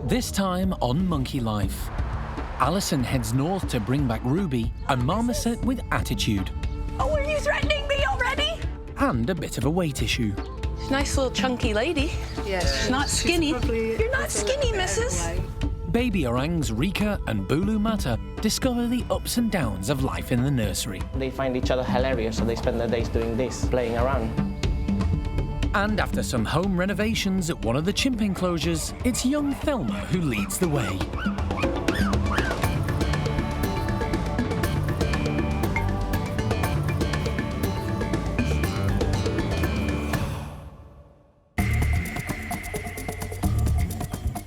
This time on Monkey Life, Alison heads north to bring back Ruby, a marmoset with attitude. Oh, are you threatening me already? And a bit of a weight issue. She's a nice little chunky lady. Yeah, she's not skinny. You're not skinny, missus. Baby orangs Rieke and Bulu discover the ups and downs of life in the nursery. They find each other hilarious, so they spend their days doing this, playing around. And after some home renovations at one of the chimp enclosures, it's young Thelma who leads the way.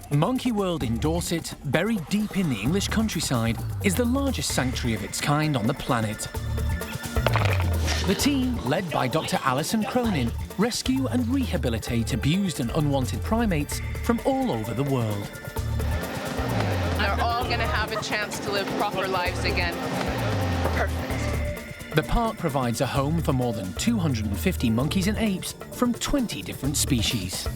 Monkey World in Dorset, buried deep in the English countryside, is the largest sanctuary of its kind on the planet. The team, led by Dr. Alison Cronin, rescue and rehabilitate abused and unwanted primates from all over the world. They're all going to have a chance to live proper lives again. Perfect. The park provides a home for more than 250 monkeys and apes from 20 different species.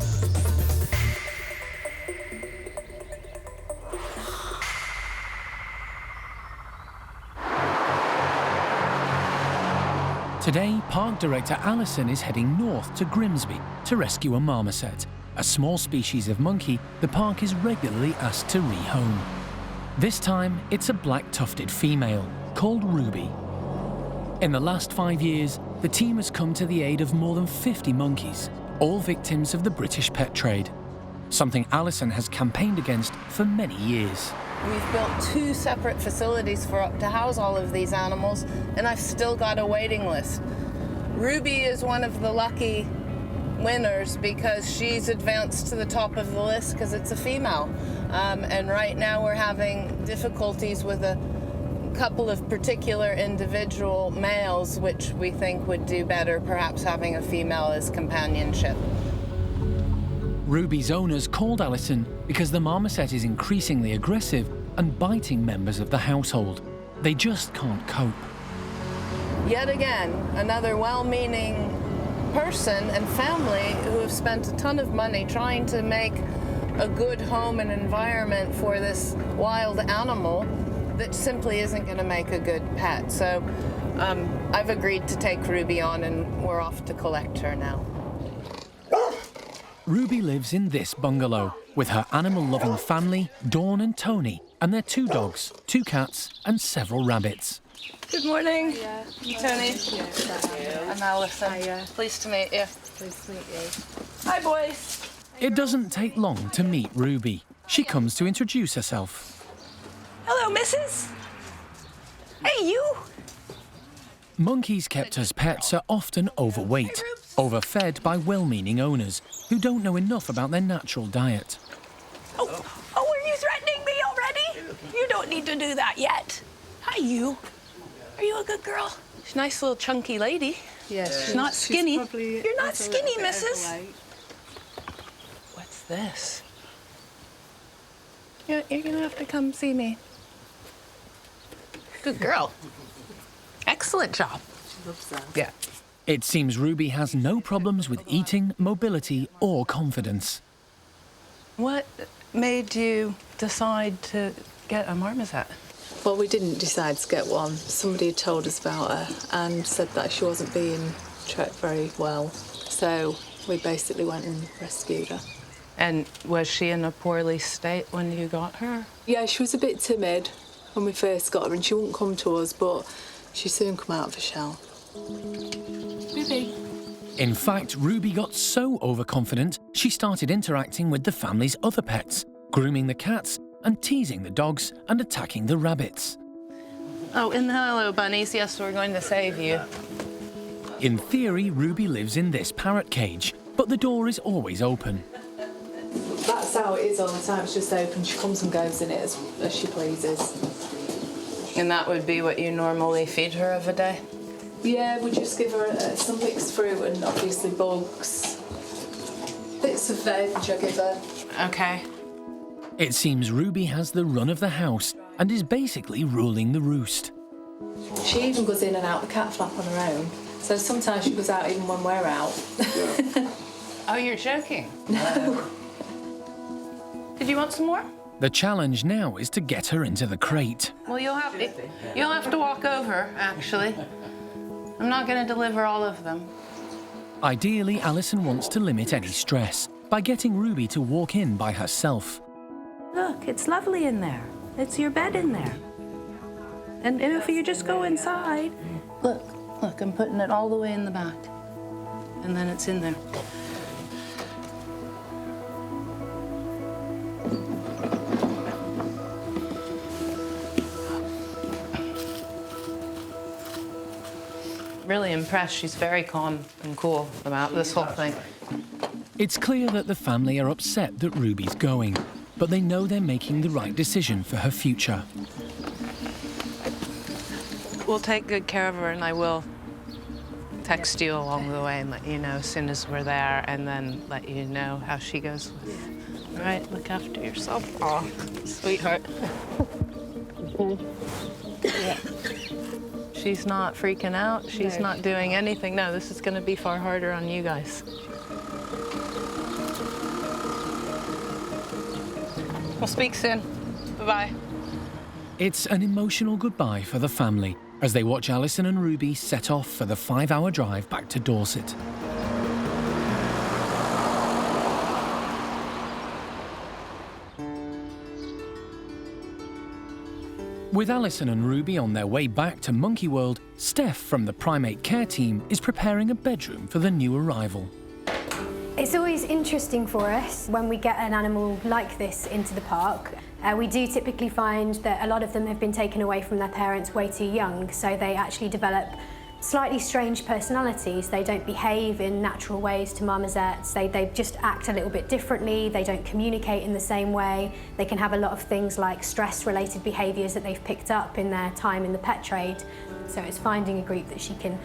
Today, Park Director Alison is heading north to Grimsby to rescue a marmoset, a small species of monkey the park is regularly asked to rehome. This time, it's a black-tufted female called Ruby. In the last 5 years, the team has come to the aid of more than 50 monkeys, all victims of the British pet trade, something Alison has campaigned against for many years. We've built 2 separate facilities to house all of these animals, and I've still got a waiting list. Ruby is one of the lucky winners because she's advanced to the top of the list because it's a female. And right now we're having difficulties with a couple of particular individual males, which we think would do better, perhaps having a female as companionship. Ruby's owners called Alison because the marmoset is increasingly aggressive and biting members of the household. They just can't cope. Yet again, another well-meaning person and family who have spent a ton of money trying to make a good home and environment for this wild animal that simply isn't going to make a good pet. So I've agreed to take Ruby on, and we're off to collect her now. Ruby lives in this bungalow with her animal-loving family, Dawn and Tony, and their 2 dogs, 2 cats, and several rabbits. Good morning. Yeah. Tony. Yeah. I'm Alison. Hiya. Pleased to meet you. Pleased to meet you. Hi, boys. It doesn't take long to meet Ruby. She comes to introduce herself. Hello, missus. Hey, you. Monkeys kept as pets are often overweight, overfed by well-meaning owners who don't know enough about their natural diet. Oh, are you threatening me already? You don't need to do that yet. Hi, you. Are you a good girl? She's a nice little chunky lady. Yeah, She's not skinny. You're not skinny, missus. What's this? You're gonna have to come see me. Good girl. Excellent job. She loves that. Yeah. It seems Ruby has no problems with eating, mobility, or confidence. What made you decide to get a marmoset? Well, we didn't decide to get one. Somebody had told us about her and said that she wasn't being treated very well. So we basically went and rescued her. And was she in a poorly state when you got her? Yeah, she was a bit timid when we first got her and she wouldn't come to us, but she soon come out of her shell. Ruby. In fact, Ruby got so overconfident, she started interacting with the family's other pets, grooming the cats and teasing the dogs and attacking the rabbits. Oh, and hello, bunnies. Yes, we're going to save you. In theory, Ruby lives in this parrot cage, but the door is always open. That's how it is all the time. It's just open. She comes and goes in it as she pleases. And that would be what you normally feed her of a day? Yeah, we just give her some mixed fruit and obviously bugs. Bits of veg I give her. Okay. It seems Ruby has the run of the house and is basically ruling the roost. She even goes in and out the cat flap on her own. So sometimes she goes out even when we're out. Oh, you're joking? No. Did you want some more? The challenge now is to get her into the crate. Well, you'll have to walk over, actually. I'm not going to deliver all of them. Ideally, Alison wants to limit any stress by getting Ruby to walk in by herself. Look, it's lovely in there. It's your bed in there. And if you just go inside. Look, I'm putting it all the way in the back. And then it's in there. Really impressed. She's very calm and cool about this whole thing. It's clear that the family are upset that Ruby's going, but they know they're making the right decision for her future. We'll take good care of her, and I will text you along the way and let you know as soon as we're there, and then let you know how she goes with. All right, look after yourself. Aw, sweetheart. Yeah. She's not freaking out. She's not doing anything. No, this is going to be far harder on you guys. We'll speak soon. Bye-bye. It's an emotional goodbye for the family as they watch Alison and Ruby set off for the 5-hour drive back to Dorset. With Alison and Ruby on their way back to Monkey World, Steph from the primate care team is preparing a bedroom for the new arrival. It's always interesting for us when we get an animal like this into the park. We do typically find that a lot of them have been taken away from their parents way too young, so they actually develop slightly strange personalities. They don't behave in natural ways to marmosets. They just act a little bit differently. They don't communicate in the same way. They can have a lot of things like stress-related behaviours that they've picked up in their time in the pet trade. So it's finding a group that she can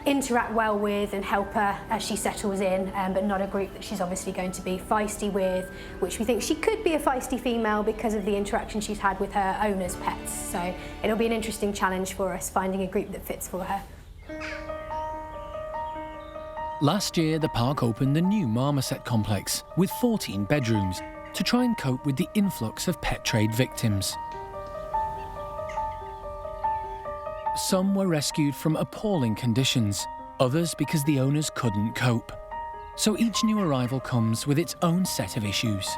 interact well with and help her as she settles in, but not a group that she's obviously going to be feisty with, which we think she could be a feisty female because of the interaction she's had with her owner's pets. So it'll be an interesting challenge for us, finding a group that fits for her. Last year, the park opened the new Marmoset complex with 14 bedrooms to try and cope with the influx of pet trade victims. Some were rescued from appalling conditions, others because the owners couldn't cope. So each new arrival comes with its own set of issues.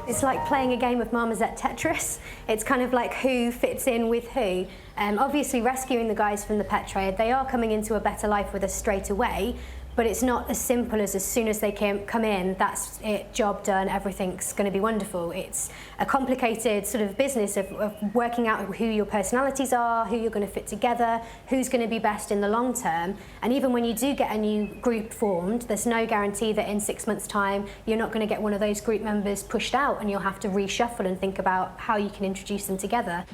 It's like playing a game of Marmoset Tetris. It's kind of like who fits in with who. Obviously rescuing the guys from the pet trade, they are coming into a better life with us straight away, but it's not as simple as soon as they come in, that's it, job done, everything's going to be wonderful. It's a complicated sort of business of working out who your personalities are, who you're going to fit together, who's going to be best in the long term. And even when you do get a new group formed, there's no guarantee that in 6 months' time you're not going to get one of those group members pushed out and you'll have to reshuffle and think about how you can introduce them together.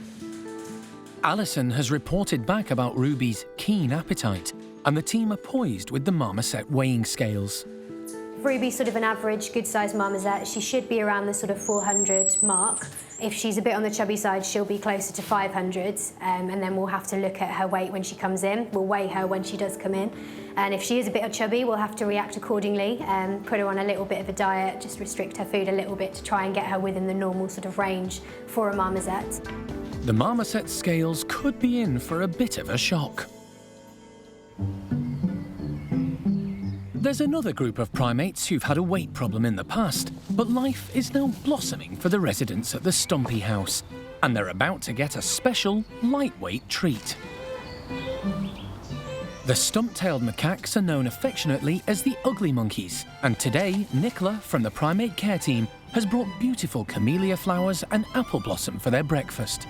Alison has reported back about Ruby's keen appetite, and the team are poised with the Marmoset weighing scales. Ruby's sort of an average, good-sized marmoset. She should be around the sort of 400 mark. If she's a bit on the chubby side, she'll be closer to 500, and then we'll have to look at her weight when she comes in. We'll weigh her when she does come in. And if she is a bit chubby, we'll have to react accordingly, put her on a little bit of a diet, just restrict her food a little bit to try and get her within the normal sort of range for a marmoset. The Marmoset scales could be in for a bit of a shock. There's another group of primates who've had a weight problem in the past, but life is now blossoming for the residents at the Stumpy house, and they're about to get a special, lightweight treat. The stump-tailed macaques are known affectionately as the ugly monkeys, and today, Nicola from the primate care team has brought beautiful camellia flowers and apple blossom for their breakfast.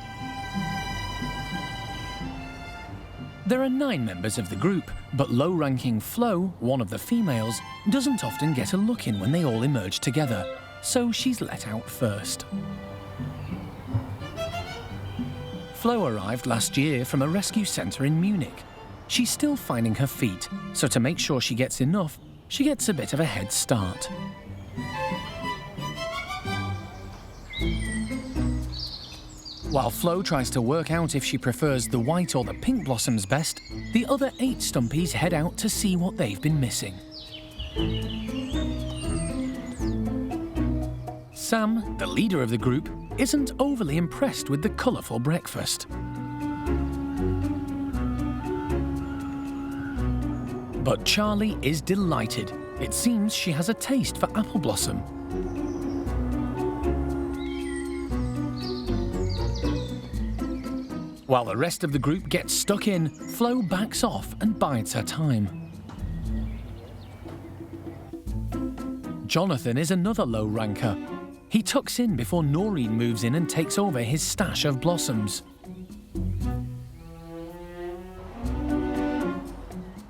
There are 9 members of the group, but low-ranking Flo, one of the females, doesn't often get a look in when they all emerge together, so she's let out first. Flo arrived last year from a rescue centre in Munich. She's still finding her feet, so to make sure she gets enough, she gets a bit of a head start. While Flo tries to work out if she prefers the white or the pink blossoms best, the other 8 Stumpies head out to see what they've been missing. Sam, the leader of the group, isn't overly impressed with the colourful breakfast. But Charlie is delighted. It seems she has a taste for apple blossom. While the rest of the group gets stuck in, Flo backs off and bides her time. Jonathan is another low ranker. He tucks in before Noreen moves in and takes over his stash of blossoms.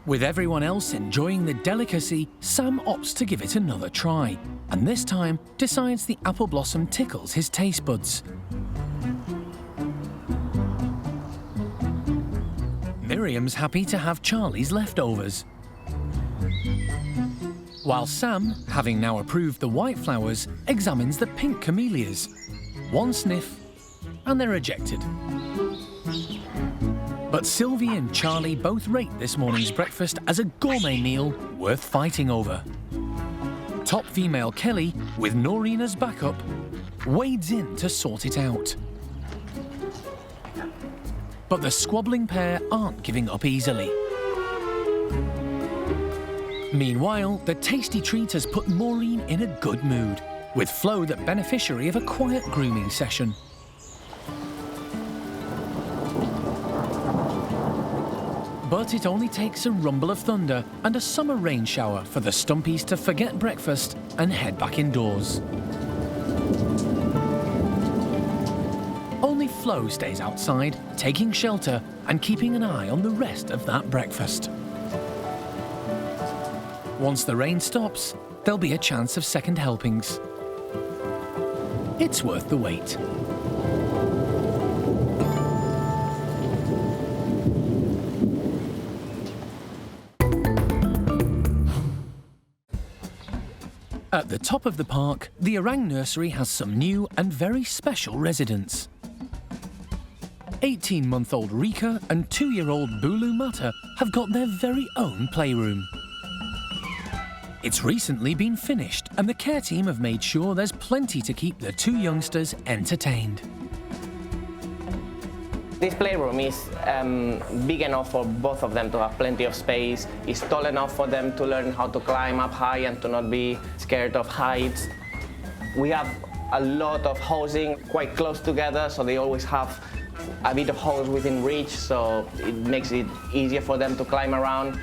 With everyone else enjoying the delicacy, Sam opts to give it another try, and this time decides the apple blossom tickles his taste buds. Miriam's happy to have Charlie's leftovers. While Sam, having now approved the white flowers, examines the pink camellias. One sniff, and they're ejected. But Sylvie and Charlie both rate this morning's breakfast as a gourmet meal worth fighting over. Top female Kelly, with Noreen as backup, wades in to sort it out. But the squabbling pair aren't giving up easily. Meanwhile, the tasty treat has put Maureen in a good mood, with Flo the beneficiary of a quiet grooming session. But it only takes a rumble of thunder and a summer rain shower for the Stumpies to forget breakfast and head back indoors. Only Flo stays outside, taking shelter and keeping an eye on the rest of that breakfast. Once the rain stops, there'll be a chance of second helpings. It's worth the wait. At the top of the park, the Orang Nursery has some new and very special residents. 18-month-old Rieke and 2-year-old Bulu have got their very own playroom. It's recently been finished, and the care team have made sure there's plenty to keep the two youngsters entertained. This playroom is big enough for both of them to have plenty of space. It's tall enough for them to learn how to climb up high and to not be scared of heights. We have a lot of housing quite close together, so they always have a bit of hose within reach, so it makes it easier for them to climb around.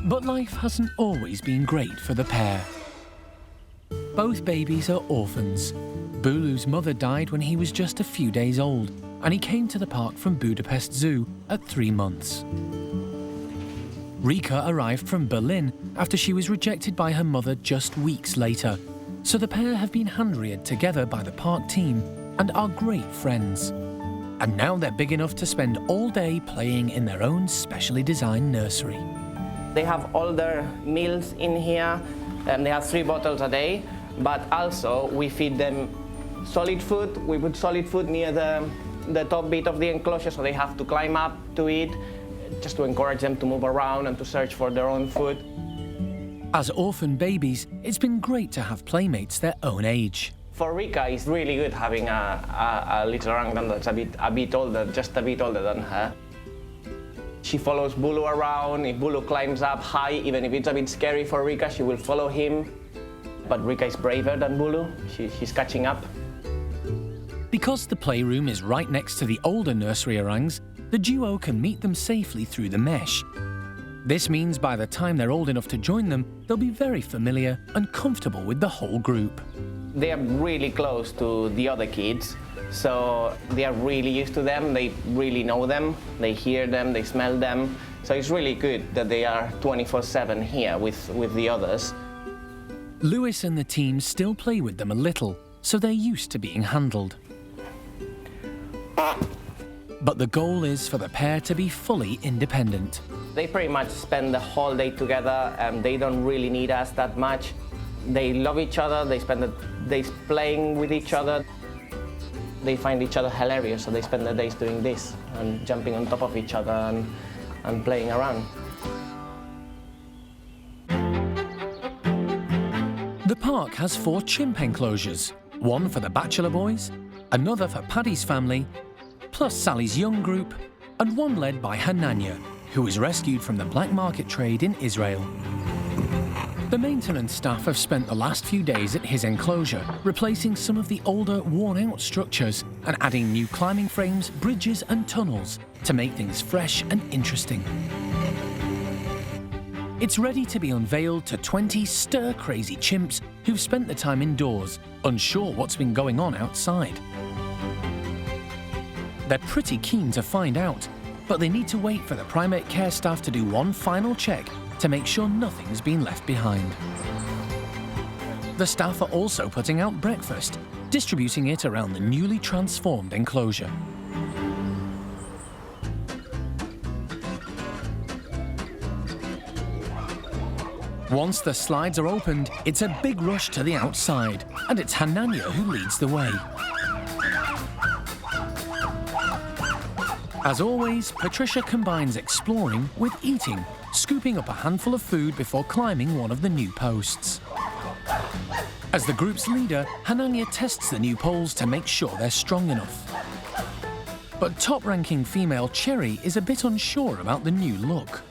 But life hasn't always been great for the pair. Both babies are orphans. Bulu's mother died when he was just a few days old, and he came to the park from Budapest Zoo at 3 months. Rieke arrived from Berlin after she was rejected by her mother just weeks later, so the pair have been hand-reared together by the park team and are great friends. And now they're big enough to spend all day playing in their own specially designed nursery. They have all their meals in here, and they have 3 bottles a day, but also we feed them solid food. We put solid food near the top bit of the enclosure, so they have to climb up to eat, just to encourage them to move around and to search for their own food. As orphan babies, it's been great to have playmates their own age. For Rieke, it's really good having a little orangutan that's a bit older, just a bit older than her. She follows Bulu around. If Bulu climbs up high, even if it's a bit scary for Rieke, she will follow him. But Rieke is braver than Bulu. She's catching up. Because the playroom is right next to the older nursery orangs, the duo can meet them safely through the mesh. This means by the time they're old enough to join them, they'll be very familiar and comfortable with the whole group. They are really close to the other kids, so they are really used to them. They really know them. They hear them, they smell them. So it's really good that they are 24/7 here with the others. Lewis and the team still play with them a little, so they're used to being handled. But the goal is for the pair to be fully independent. They pretty much spend the whole day together, and they don't really need us that much. They love each other, they spend the days playing with each other. They find each other hilarious, so they spend their days doing this and jumping on top of each other and playing around. The park has 4 chimp enclosures, one for the bachelor boys, another for Paddy's family, plus Sally's young group, and one led by Hananya, who was rescued from the black market trade in Israel. The maintenance staff have spent the last few days at his enclosure, replacing some of the older, worn-out structures and adding new climbing frames, bridges and tunnels to make things fresh and interesting. It's ready to be unveiled to 20 stir-crazy chimps who've spent the time indoors, unsure what's been going on outside. They're pretty keen to find out, but they need to wait for the primate care staff to do one final check to make sure nothing's been left behind. The staff are also putting out breakfast, distributing it around the newly transformed enclosure. Once the slides are opened, it's a big rush to the outside, and it's Hananya who leads the way. As always, Patricia combines exploring with eating, scooping up a handful of food before climbing one of the new posts. As the group's leader, Hananya tests the new poles to make sure they're strong enough. But top-ranking female Cherry is a bit unsure about the new look.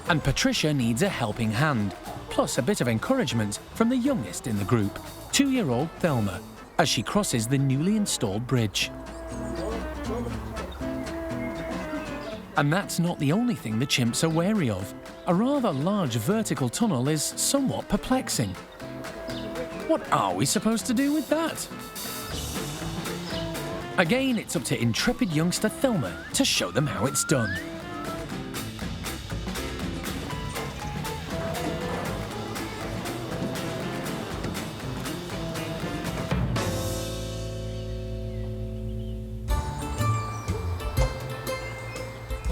And Patricia needs a helping hand, plus a bit of encouragement from the youngest in the group, 2-year-old Thelma, as she crosses the newly installed bridge. And that's not the only thing the chimps are wary of. A rather large vertical tunnel is somewhat perplexing. What are we supposed to do with that? Again, it's up to intrepid youngster Thelma to show them how it's done.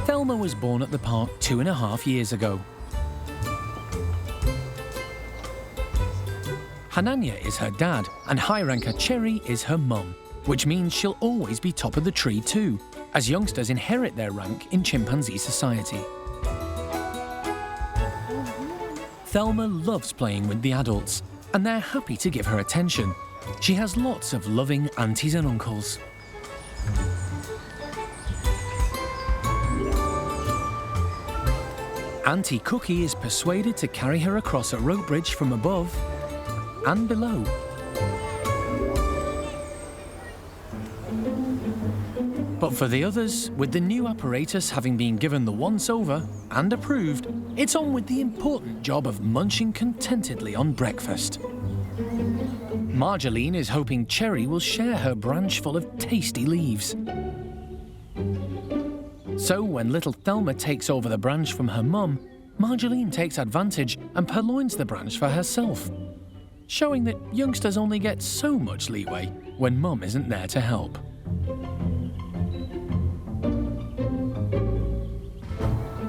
Thelma was born at the park 2.5 years ago. Hananya is her dad, and high-ranker Cherry is her mum, which means she'll always be top of the tree too, as youngsters inherit their rank in chimpanzee society. Thelma loves playing with the adults, and they're happy to give her attention. She has lots of loving aunties and uncles. Auntie Cookie is persuaded to carry her across a rope bridge from above and below. But for the others, with the new apparatus having been given the once-over and approved, it's on with the important job of munching contentedly on breakfast. Marjolaine is hoping Cherry will share her branch full of tasty leaves. So when little Thelma takes over the branch from her mum, Marjolaine takes advantage and purloins the branch for herself, showing that youngsters only get so much leeway when mum isn't there to help.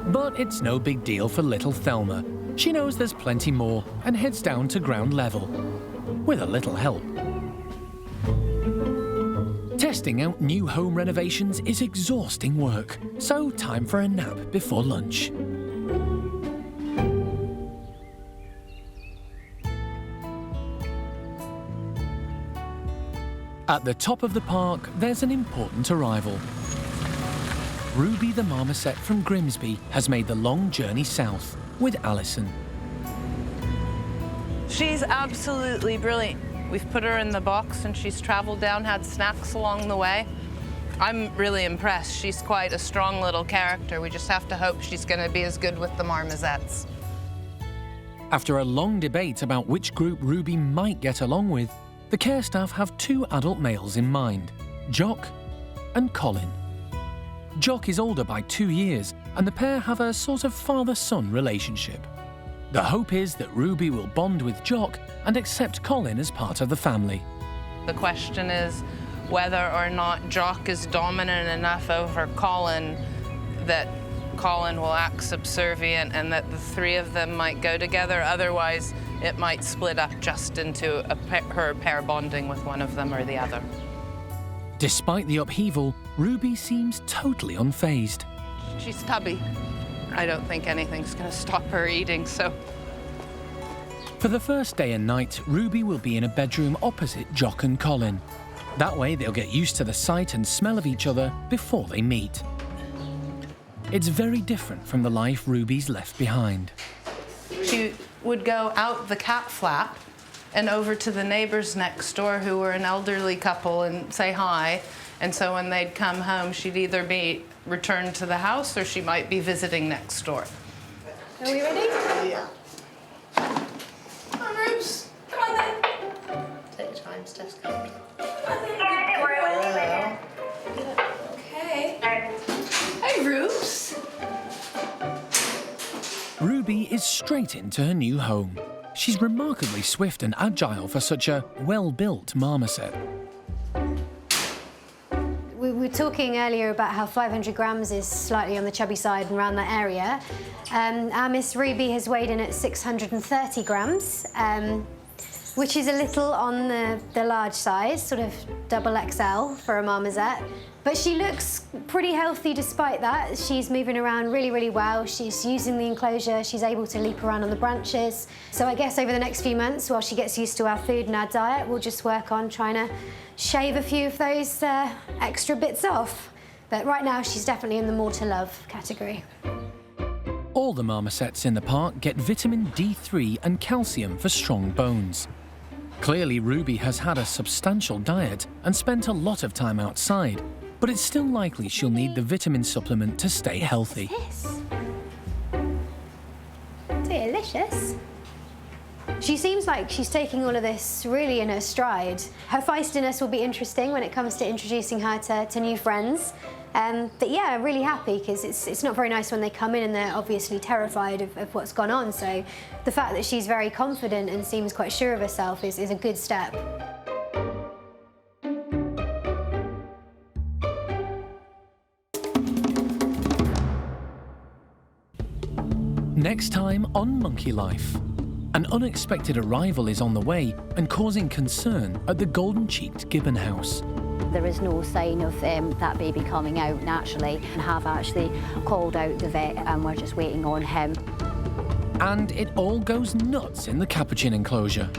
But it's no big deal for little Thelma. She knows there's plenty more and heads down to ground level, with a little help. Testing out new home renovations is exhausting work, so time for a nap before lunch. At the top of the park, there's an important arrival. Ruby the Marmoset from Grimsby has made the long journey south with Alison. She's absolutely brilliant. We've put her in the box and she's traveled down, had snacks along the way. I'm really impressed. She's quite a strong little character. We just have to hope she's going to be as good with the Marmosets. After a long debate about which group Ruby might get along with, the care staff have 2 adult males in mind, Jock and Colin. Jock is older by 2 years, and the pair have a sort of father-son relationship. The hope is that Ruby will bond with Jock and accept Colin as part of the family. The question is whether or not Jock is dominant enough over Colin that Colin will act subservient and that the 3 of them might go together. Otherwise, it might split up just into her pair bonding with one of them or the other. Despite the upheaval, Ruby seems totally unfazed. She's tubby. I don't think anything's going to stop her eating, so For the first day and night, Ruby will be in a bedroom opposite Jock and Colin. That way they'll get used to the sight and smell of each other before they meet. It's very different from the life Ruby's left behind. She would go out the cat flap and over to the neighbors next door who were an elderly couple and say hi. And so when they'd come home, she'd either be returned to the house or she might be visiting next door. Are we ready? Yeah. Come on, Rubes. Come on then. Take your time, Steph's coming. Okay. Hey, Rubes. Ruby is straight into her new home. She's remarkably swift and agile for such a well-built marmoset. We were talking earlier about how 500 grams is slightly on the chubby side and around that area. Our Miss Ruby has weighed in at 630 grams, which is a little on the large size, sort of double XL for a marmoset. But she looks pretty healthy despite that. She's moving around really, really well. She's using the enclosure. She's able to leap around on the branches. So I guess over the next few months, while she gets used to our food and our diet, we'll just work on trying to shave a few of those extra bits off. But right now, she's definitely in the more to love category. All the marmosets in the park get vitamin D3 and calcium for strong bones. Clearly, Ruby has had a substantial diet and spent a lot of time outside, but it's still likely she'll need the vitamin supplement to stay healthy. This. Delicious. She seems like she's taking all of this really in her stride. Her feistiness will be interesting when it comes to introducing her to new friends. But yeah, I'm really happy because it's not very nice when they come in and they're obviously terrified of what's gone on. So the fact that she's very confident and seems quite sure of herself is a good step. Next time on Monkey Life. An unexpected arrival is on the way and causing concern at the Goldencheeked Gibbon house. There is no sign of that baby coming out naturally, and have actually called out the vet and we're just waiting on him. And it all goes nuts in the capuchin enclosure.